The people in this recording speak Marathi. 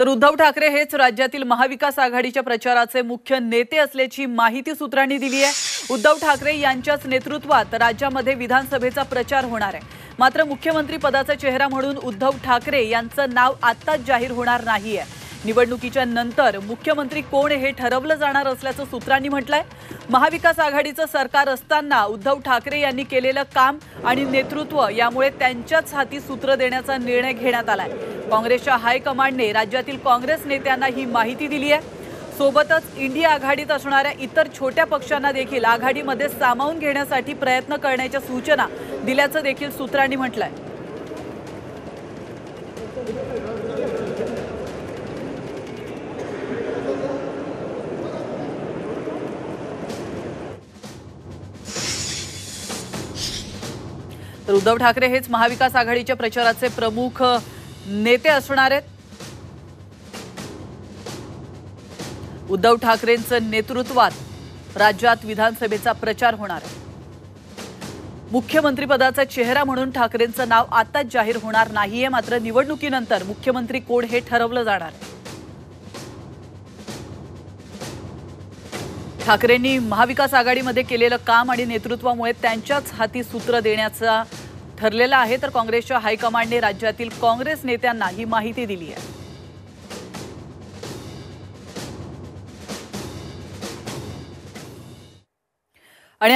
तर उद्धव ठाकरे हेच राज्यातील महाविकास आघाडीच्या प्रचाराचे मुख्य नेते असल्याची माहिती सूत्रांनी दिली आहे। उद्धव ठाकरे यांच्याच नेतृत्वात राज्यामध्ये विधानसभेचा प्रचार होणार आहे। मात्र मुख्यमंत्री पदाचा चेहरा म्हणून उद्धव ठाकरे यांचं नाव आत्ताच जाहीर होणार नाहीये। निवडणुकीच्या नंतर मुख्यमंत्री कोण हे ठरवलं जाणार असल्याचं सूत्रांनी म्हटलंय। महाविकास आघाडीचं सरकार असताना उद्धव ठाकरे यांनी केलेलं काम आणि नेतृत्व यामुळे त्यांच्याच हाती सूत्र देण्याचा निर्णय घेण्यात आलाय। काँग्रेसच्या हायकमांडने राज्यातील काँग्रेस नेत्यांना ही माहिती दिली आहे। सोबतच इंडिया आघाडीत असणाऱ्या इतर छोट्या पक्षांना देखील आघाडीमध्ये सामावून घेण्यासाठी प्रयत्न करण्याच्या सूचना दिल्याचं देखील सूत्रांनी म्हटलंय। तर उद्धव ठाकरे हेच महाविकास आघाडीच्या प्रचाराचे प्रमुख नेते असणार आहेत। उद्धव ठाकरेंचं नेतृत्वात राज्यात विधानसभेचा प्रचार होणार आहे। मुख्यमंत्री पदाचा चेहरा म्हणून ठाकरेंचं नाव आताच जाहीर होणार नाहीये। मात्र निवडणुकीनंतर मुख्यमंत्री कोण हे ठरवलं जाणार आहे। ठाकरेंनी महाविकास आघाडीमध्ये केलेलं काम आणि नेतृत्वामुळे त्यांच्याच हाती सूत्र देण्याचा ठरलेलं आहे। तर काँग्रेसच्या हायकमांडने राज्यातील काँग्रेस नेत्यांना ही माहिती दिली आहे। आणि